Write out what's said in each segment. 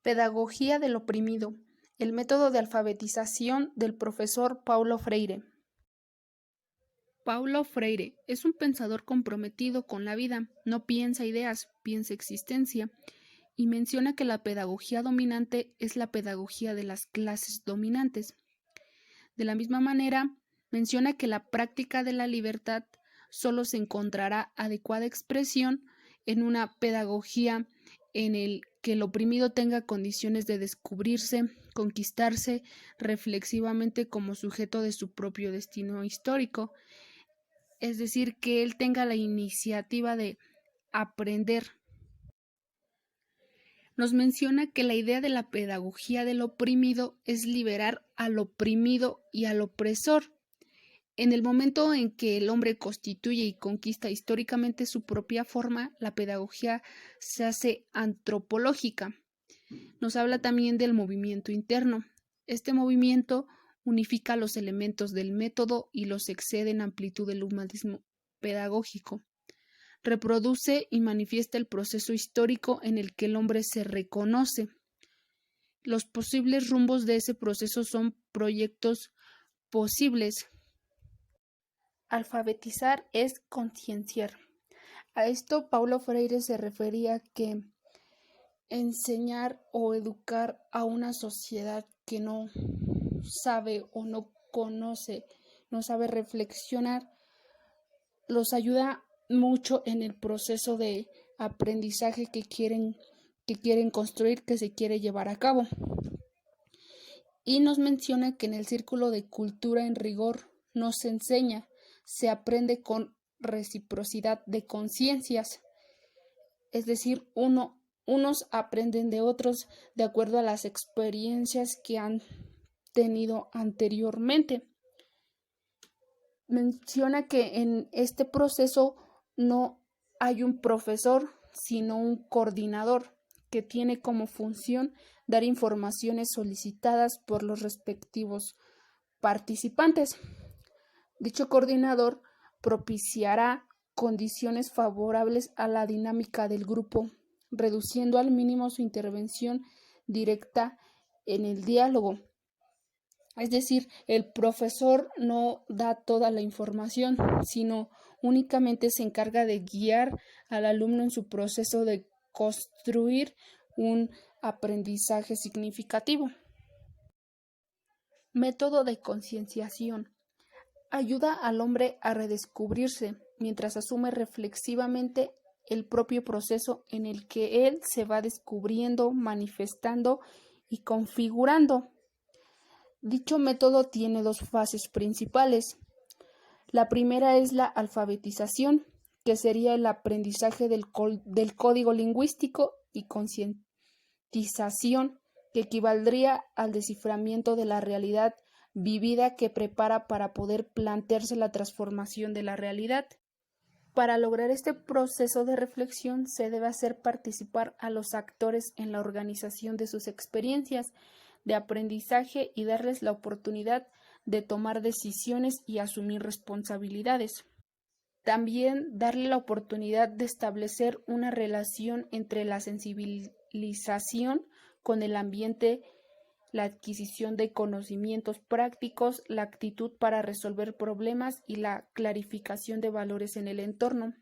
Pedagogía del oprimido. El método de alfabetización del profesor Paulo Freire. Paulo Freire es un pensador comprometido con la vida, no piensa ideas, piensa existencia, y menciona que la pedagogía dominante es la pedagogía de las clases dominantes. De la misma manera, menciona que la práctica de la libertad solo se encontrará adecuada expresión en una pedagogía en el que el oprimido tenga condiciones de descubrirse, conquistarse reflexivamente como sujeto de su propio destino histórico, es decir, que él tenga la iniciativa de aprender. Nos menciona que la idea de la pedagogía del oprimido es liberar al oprimido y al opresor. En el momento en que el hombre constituye y conquista históricamente su propia forma, la pedagogía se hace antropológica. Nos habla también del movimiento interno. Este movimiento unifica los elementos del método y los excede en amplitud del humanismo pedagógico. Reproduce y manifiesta el proceso histórico en el que el hombre se reconoce. Los posibles rumbos de ese proceso son proyectos posibles. Alfabetizar es concienciar. A esto Paulo Freire se refería que enseñar o educar a una sociedad que no sabe o no conoce, no sabe reflexionar, los ayuda mucho en el proceso de aprendizaje que quieren construir, que se quiere llevar a cabo. Y nos menciona que en el círculo de cultura en rigor no se enseña, se aprende con reciprocidad de conciencias, es decir, unos aprenden de otros de acuerdo a las experiencias que han tenido anteriormente. Menciona que en este proceso no hay un profesor, sino un coordinador que tiene como función dar informaciones solicitadas por los respectivos participantes. Dicho coordinador propiciará condiciones favorables a la dinámica del grupo, reduciendo al mínimo su intervención directa en el diálogo. Es decir, el profesor no da toda la información, sino únicamente se encarga de guiar al alumno en su proceso de construir un aprendizaje significativo. Método de concienciación. Ayuda al hombre a redescubrirse mientras asume reflexivamente el propio proceso en el que él se va descubriendo, manifestando y configurando. Dicho método tiene dos fases principales. La primera es la alfabetización, que sería el aprendizaje del código lingüístico, y concientización, que equivaldría al desciframiento de la realidad vivida que prepara para poder plantearse la transformación de la realidad. Para lograr este proceso de reflexión se debe hacer participar a los actores en la organización de sus experiencias de aprendizaje y darles la oportunidad de tomar decisiones y asumir responsabilidades. También darle la oportunidad de establecer una relación entre la sensibilización con el ambiente, la adquisición de conocimientos prácticos, la actitud para resolver problemas y la clarificación de valores en el entorno.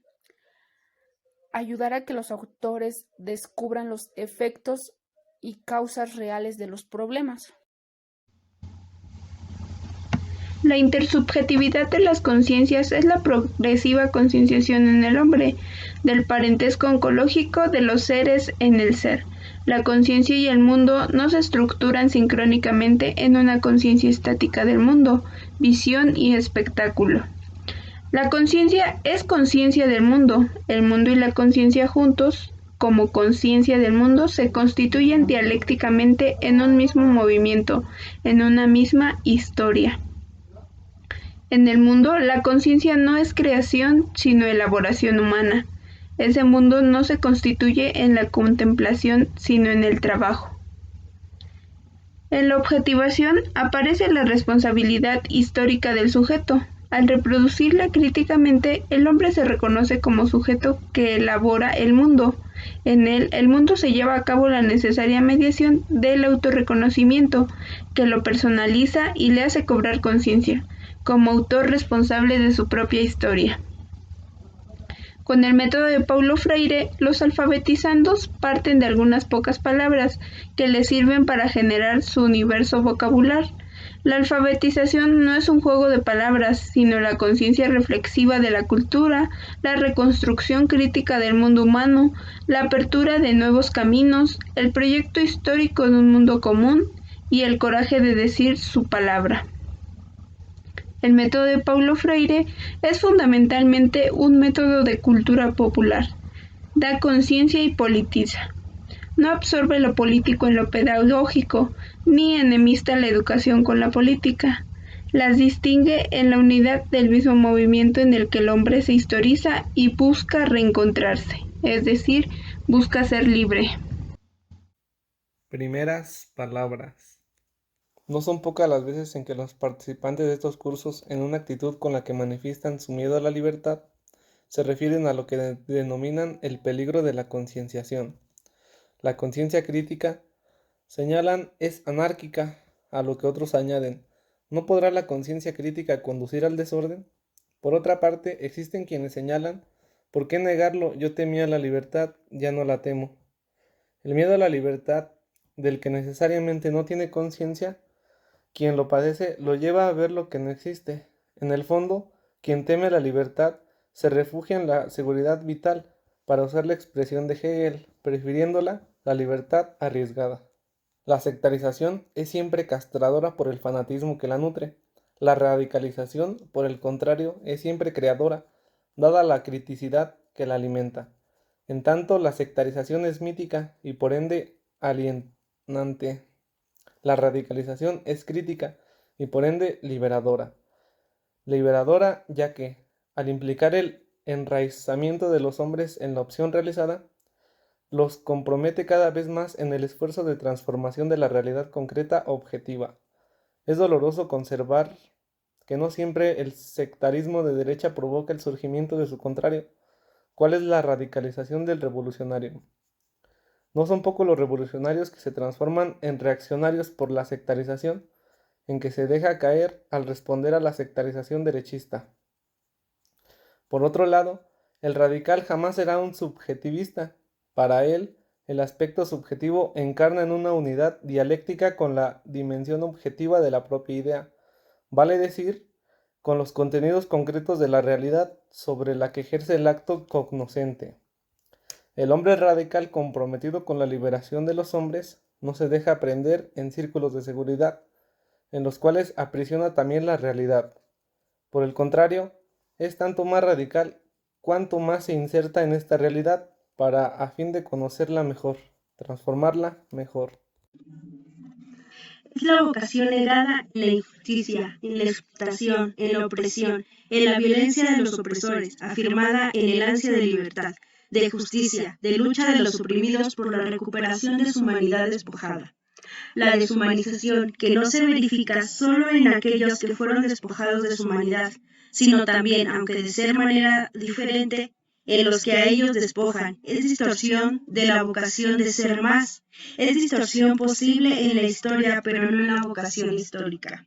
Ayudar a que los autores descubran los efectos y causas reales de los problemas. La intersubjetividad de las conciencias es la progresiva concienciación en el hombre del parentesco oncológico de los seres en el ser. La conciencia y el mundo no se estructuran sincrónicamente en una conciencia estática del mundo, visión y espectáculo. La conciencia es conciencia del mundo. El mundo y la conciencia juntos, como conciencia del mundo, se constituyen dialécticamente en un mismo movimiento, en una misma historia. En el mundo, la conciencia no es creación, sino elaboración humana. Ese mundo no se constituye en la contemplación, sino en el trabajo. En la objetivación aparece la responsabilidad histórica del sujeto. Al reproducirla críticamente, el hombre se reconoce como sujeto que elabora el mundo. En él, el mundo se lleva a cabo la necesaria mediación del autorreconocimiento, que lo personaliza y le hace cobrar conciencia, como autor responsable de su propia historia. Con el método de Paulo Freire, los alfabetizandos parten de algunas pocas palabras que les sirven para generar su universo vocabular. La alfabetización no es un juego de palabras, sino la conciencia reflexiva de la cultura, la reconstrucción crítica del mundo humano, la apertura de nuevos caminos, el proyecto histórico de un mundo común y el coraje de decir su palabra. El método de Paulo Freire es fundamentalmente un método de cultura popular. Da conciencia y politiza. No absorbe lo político en lo pedagógico, ni enemista la educación con la política. Las distingue en la unidad del mismo movimiento en el que el hombre se historiza y busca reencontrarse, es decir, busca ser libre. Primeras palabras. No son pocas las veces en que los participantes de estos cursos, en una actitud con la que manifiestan su miedo a la libertad, se refieren a lo que denominan el peligro de la concienciación. La conciencia crítica, señalan, es anárquica, a lo que otros añaden, ¿no podrá la conciencia crítica conducir al desorden? Por otra parte, existen quienes señalan, ¿por qué negarlo? Yo temía la libertad, ya no la temo. El miedo a la libertad, del que necesariamente no tiene conciencia, quien lo padece lo lleva a ver lo que no existe. En el fondo, quien teme la libertad se refugia en la seguridad vital, para usar la expresión de Hegel, prefiriéndola la libertad arriesgada. La sectarización es siempre castradora por el fanatismo que la nutre. La radicalización, por el contrario, es siempre creadora, dada la criticidad que la alimenta. En tanto, la sectarización es mítica y por ende alienante. La radicalización es crítica y por ende liberadora. Liberadora ya que, al implicar el enraizamiento de los hombres en la opción realizada, los compromete cada vez más en el esfuerzo de transformación de la realidad concreta objetiva. Es doloroso conservar que no siempre el sectarismo de derecha provoca el surgimiento de su contrario. ¿Cuál es la radicalización del revolucionario? No son pocos los revolucionarios que se transforman en reaccionarios por la sectarización, en que se deja caer al responder a la sectarización derechista. Por otro lado, el radical jamás será un subjetivista. Para él, el aspecto subjetivo encarna en una unidad dialéctica con la dimensión objetiva de la propia idea, vale decir, con los contenidos concretos de la realidad sobre la que ejerce el acto cognoscente. El hombre radical comprometido con la liberación de los hombres no se deja prender en círculos de seguridad, en los cuales aprisiona también la realidad. Por el contrario, es tanto más radical cuanto más se inserta en esta realidad para a fin de conocerla mejor, transformarla mejor. Es la vocación negada en la injusticia, en la explotación, en la opresión, en la violencia de los opresores, afirmada en el ansia de libertad, de justicia, de lucha de los oprimidos por la recuperación de su humanidad despojada. La deshumanización, que no se verifica solo en aquellos que fueron despojados de su humanidad, sino también, aunque de ser manera diferente, en los que a ellos despojan, es distorsión de la vocación de ser más, es distorsión posible en la historia, pero no en la vocación histórica.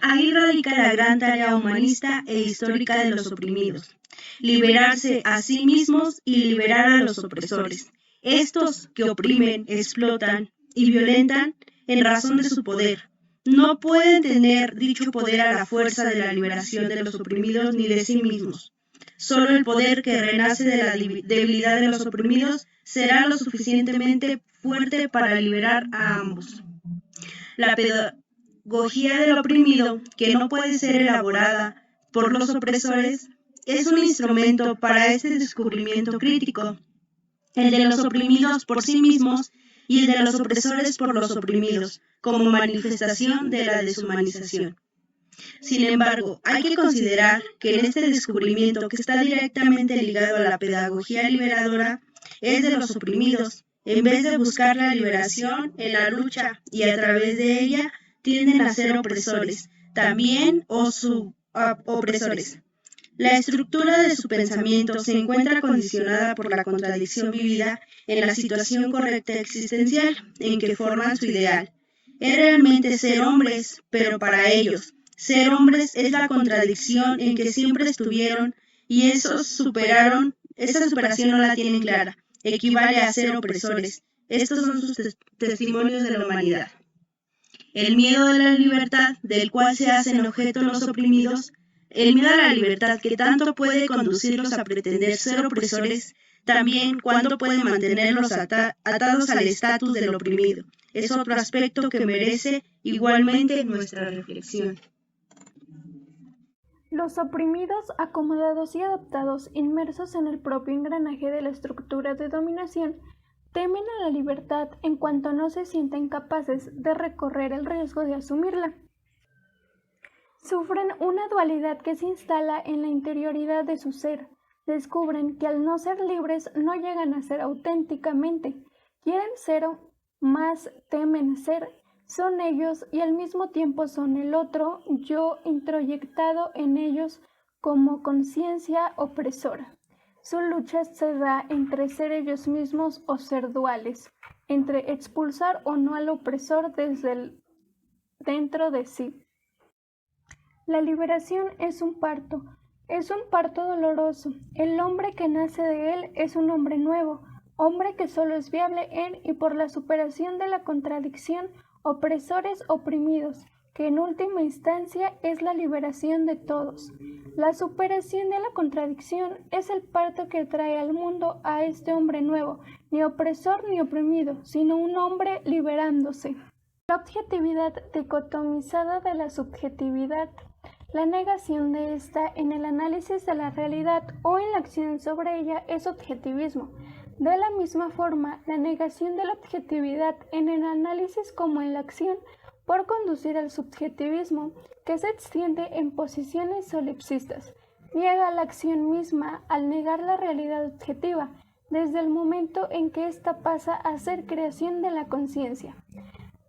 Ahí radica la gran tarea humanista e histórica de los oprimidos, liberarse a sí mismos y liberar a los opresores, estos que oprimen, explotan y violentan en razón de su poder. No pueden tener dicho poder a la fuerza de la liberación de los oprimidos ni de sí mismos. Solo el poder que renace de la debilidad de los oprimidos será lo suficientemente fuerte para liberar a ambos. La pedagogía del oprimido, que no puede ser elaborada por los opresores, es un instrumento para este descubrimiento crítico, el de los oprimidos por sí mismos y el de los opresores por los oprimidos, como manifestación de la deshumanización. Sin embargo, hay que considerar que en este descubrimiento, que está directamente ligado a la pedagogía liberadora, es de los oprimidos. En vez de buscar la liberación en la lucha y a través de ella, tienden a ser opresores, también o subopresores. La estructura de su pensamiento se encuentra condicionada por la contradicción vivida en la situación correcta existencial en que forman su ideal. Es realmente ser hombres, pero para ellos, ser hombres es la contradicción en que siempre estuvieron y esa superación no la tienen clara. Equivale a ser opresores. Estos son sus testimonios de la humanidad. El miedo de la libertad, del cual se hacen objeto los oprimidos, el miedo a la libertad que tanto puede conducirlos a pretender ser opresores, también cuando puede mantenerlos atados al estatus del oprimido. Es otro aspecto que merece igualmente nuestra reflexión. Los oprimidos, acomodados y adaptados, inmersos en el propio engranaje de la estructura de dominación, temen a la libertad en cuanto no se sienten capaces de recorrer el riesgo de asumirla. Sufren una dualidad que se instala en la interioridad de su ser. Descubren que al no ser libres no llegan a ser auténticamente. Quieren ser, más temen ser. Son ellos y al mismo tiempo son el otro yo introyectado en ellos como conciencia opresora. Su lucha se da entre ser ellos mismos o ser duales, entre expulsar o no al opresor dentro de sí. La liberación es un parto doloroso. El hombre que nace de él es un hombre nuevo, hombre que solo es viable en y por la superación de la contradicción opresores oprimidos, que en última instancia es la liberación de todos. La superación de la contradicción es el parto que trae al mundo a este hombre nuevo, ni opresor ni oprimido, sino un hombre liberándose. La objetividad dicotomizada de la subjetividad, la negación de esta en el análisis de la realidad o en la acción sobre ella es objetivismo. De la misma forma, la negación de la objetividad en el análisis como en la acción por conducir al subjetivismo, que se extiende en posiciones solipsistas, niega la acción misma al negar la realidad objetiva, desde el momento en que ésta pasa a ser creación de la conciencia.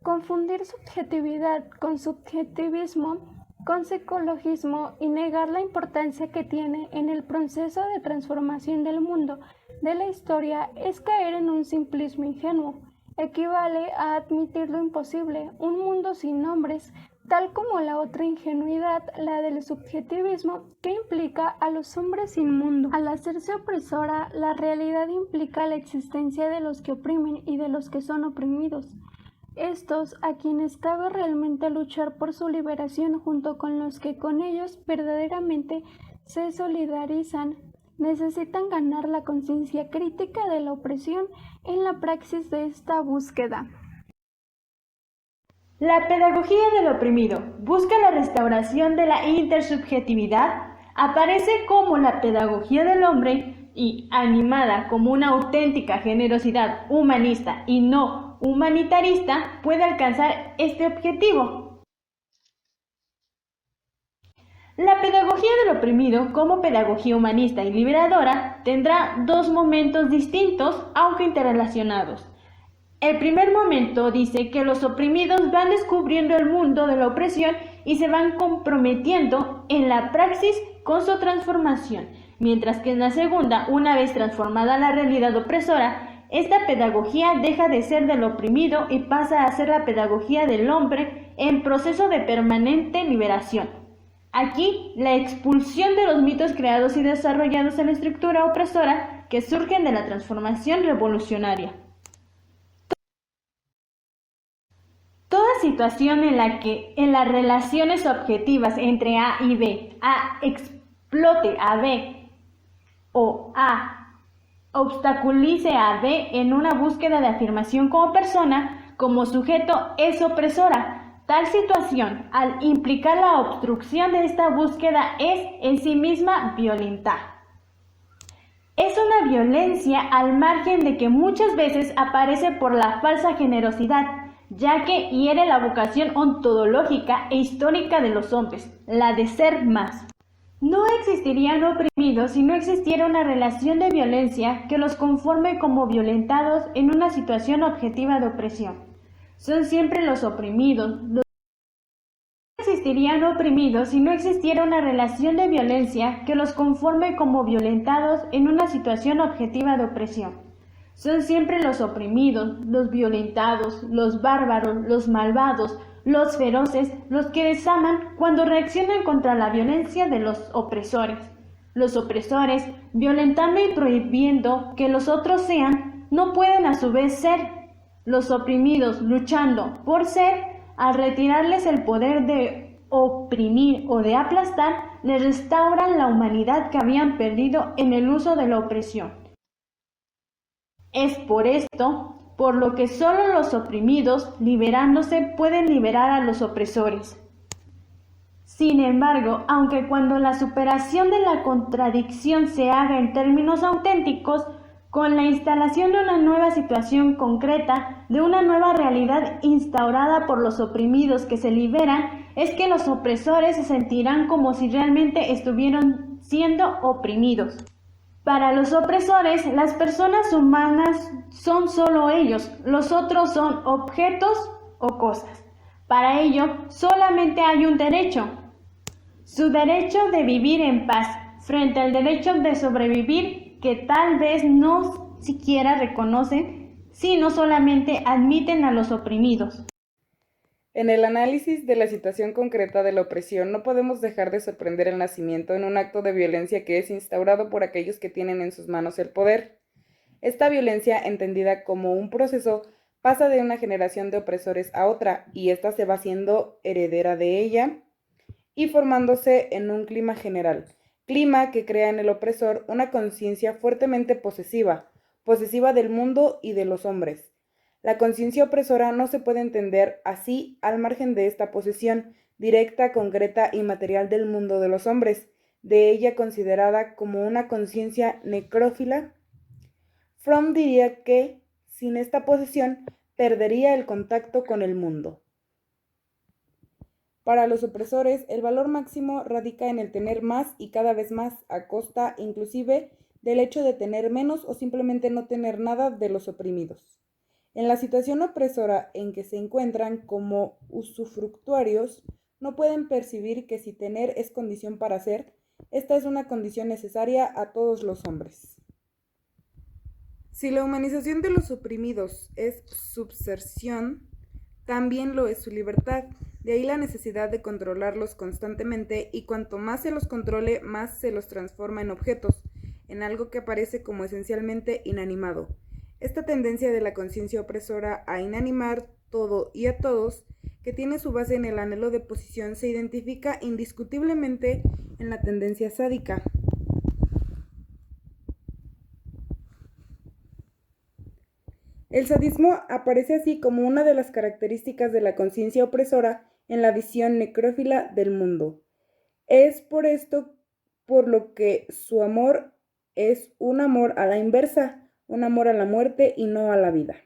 Confundir subjetividad con subjetivismo, con psicologismo y negar la importancia que tiene en el proceso de transformación del mundo de la historia es caer en un simplismo ingenuo. Equivale a admitir lo imposible, un mundo sin nombres, tal como la otra ingenuidad, la del subjetivismo, que implica a los hombres sin mundo. Al hacerse opresora, la realidad implica la existencia de los que oprimen y de los que son oprimidos. Estos, a quienes cabe realmente luchar por su liberación junto con los que con ellos verdaderamente se solidarizan, necesitan ganar la conciencia crítica de la opresión en la praxis de esta búsqueda. La pedagogía del oprimido busca la restauración de la intersubjetividad, aparece como la pedagogía del hombre y, animada como una auténtica generosidad humanista y no humanitarista, puede alcanzar este objetivo. La pedagogía del oprimido, como pedagogía humanista y liberadora, tendrá dos momentos distintos, aunque interrelacionados. El primer momento dice que los oprimidos van descubriendo el mundo de la opresión y se van comprometiendo en la praxis con su transformación, mientras que en la segunda, una vez transformada la realidad opresora, esta pedagogía deja de ser del oprimido y pasa a ser la pedagogía del hombre en proceso de permanente liberación. Aquí, la expulsión de los mitos creados y desarrollados en la estructura opresora que surgen de la transformación revolucionaria. Toda situación en la que en las relaciones objetivas entre A y B, A explote a B o A obstaculice a B en una búsqueda de afirmación como persona, como sujeto, es opresora. Tal situación, al implicar la obstrucción de esta búsqueda, es en sí misma violenta. Es una violencia al margen de que muchas veces aparece por la falsa generosidad, ya que hiere la vocación ontológica e histórica de los hombres, la de ser más. No existirían oprimidos si no existiera una relación de violencia que los conforme como violentados en una situación objetiva de opresión. Son siempre los oprimidos los que existirían oprimidos si no existiera una relación de violencia que los conforme como violentados en una situación objetiva de opresión. Son siempre los oprimidos, los violentados, los bárbaros, los malvados, los feroces, los que desaman cuando reaccionan contra la violencia de los opresores. Los opresores, violentando y prohibiendo que los otros sean, no pueden a su vez ser. Los oprimidos, luchando por ser, al retirarles el poder de oprimir o de aplastar, les restauran la humanidad que habían perdido en el uso de la opresión. Es por esto por lo que solo los oprimidos, liberándose, pueden liberar a los opresores. Sin embargo, aunque cuando la superación de la contradicción se haga en términos auténticos, con la instalación de una nueva situación concreta, de una nueva realidad instaurada por los oprimidos que se liberan, es que los opresores se sentirán como si realmente estuvieran siendo oprimidos. Para los opresores, las personas humanas son solo ellos, los otros son objetos o cosas. Para ello, solamente hay un derecho, su derecho de vivir en paz, frente al derecho de sobrevivir que tal vez no siquiera reconocen, sino solamente admiten a los oprimidos. En el análisis de la situación concreta de la opresión no podemos dejar de sorprender el nacimiento en un acto de violencia que es instaurado por aquellos que tienen en sus manos el poder. Esta violencia, entendida como un proceso, pasa de una generación de opresores a otra, y ésta se va haciendo heredera de ella y formándose en un clima general, clima que crea en el opresor una conciencia fuertemente posesiva del mundo y de los hombres. La conciencia opresora no se puede entender así al margen de esta posesión directa, concreta y material del mundo de los hombres, de ella considerada como una conciencia necrófila. Fromm diría que, sin esta posesión, perdería el contacto con el mundo. Para los opresores, el valor máximo radica en el tener más y cada vez más, a costa inclusive del hecho de tener menos o simplemente no tener nada de los oprimidos. En la situación opresora en que se encuentran como usufructuarios, no pueden percibir que si tener es condición para ser, esta es una condición necesaria a todos los hombres. Si la humanización de los oprimidos es subserción, también lo es su libertad. De ahí la necesidad de controlarlos constantemente, y cuanto más se los controle, más se los transforma en objetos, en algo que aparece como esencialmente inanimado. Esta tendencia de la conciencia opresora a inanimar todo y a todos, que tiene su base en el anhelo de posición, se identifica indiscutiblemente en la tendencia sádica. El sadismo aparece así como una de las características de la conciencia opresora en la visión necrófila del mundo. Es por esto por lo que su amor es un amor a la inversa, un amor a la muerte y no a la vida.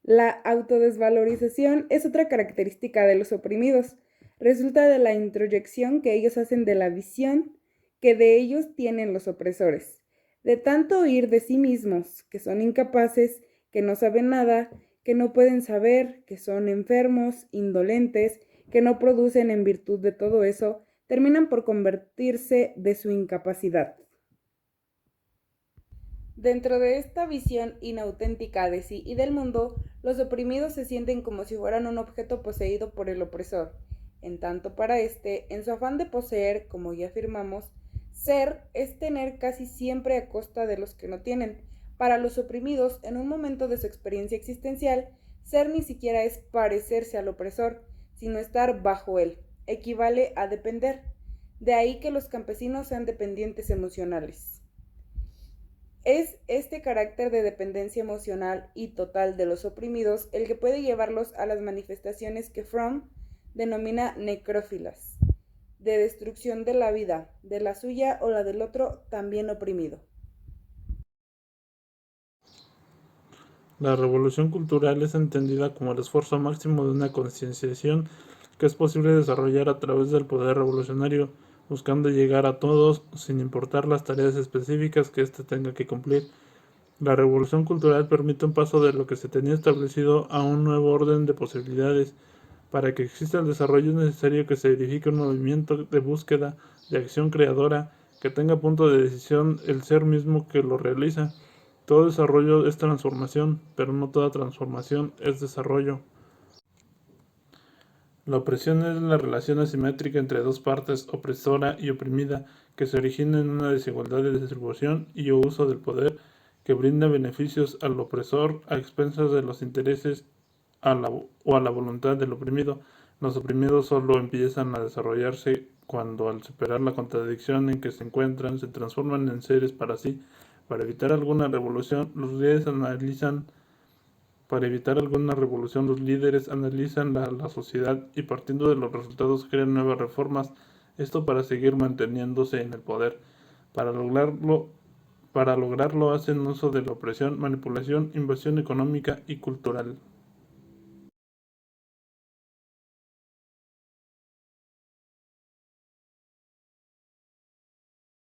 La autodesvalorización es otra característica de los oprimidos. Resulta de la introyección que ellos hacen de la visión que de ellos tienen los opresores. De tanto oír de sí mismos, que son incapaces, que no saben nada, que no pueden saber, que son enfermos, indolentes, que no producen en virtud de todo eso, terminan por convertirse de su incapacidad. Dentro de esta visión inauténtica de sí y del mundo, los oprimidos se sienten como si fueran un objeto poseído por el opresor. En tanto para éste, en su afán de poseer, como ya afirmamos, ser es tener casi siempre a costa de los que no tienen. Para los oprimidos, en un momento de su experiencia existencial, ser ni siquiera es parecerse al opresor, sino estar bajo él. Equivale a depender. De ahí que los campesinos sean dependientes emocionales. Es este carácter de dependencia emocional y total de los oprimidos el que puede llevarlos a las manifestaciones que Fromm denomina necrófilas, de destrucción de la vida, de la suya o la del otro también oprimido. La revolución cultural es entendida como el esfuerzo máximo de una concienciación que es posible desarrollar a través del poder revolucionario, buscando llegar a todos sin importar las tareas específicas que éste tenga que cumplir. La revolución cultural permite un paso de lo que se tenía establecido a un nuevo orden de posibilidades Para que exista el desarrollo es necesario que se verifique un movimiento de búsqueda, de acción creadora, que tenga punto de decisión el ser mismo que lo realiza. Todo desarrollo es transformación, pero no toda transformación es desarrollo. La opresión es la relación asimétrica entre dos partes, opresora y oprimida, que se origina en una desigualdad de distribución y o uso del poder que brinda beneficios al opresor a expensas de los intereses o a la voluntad del oprimido. Los oprimidos solo empiezan a desarrollarse cuando, al superar la contradicción en que se encuentran, se transforman en seres para sí. Para evitar alguna revolución, los líderes analizan la sociedad y, partiendo de los resultados, crean nuevas reformas. Esto para seguir manteniéndose en el poder. Para lograrlo hacen uso de la opresión, manipulación, invasión económica y cultural.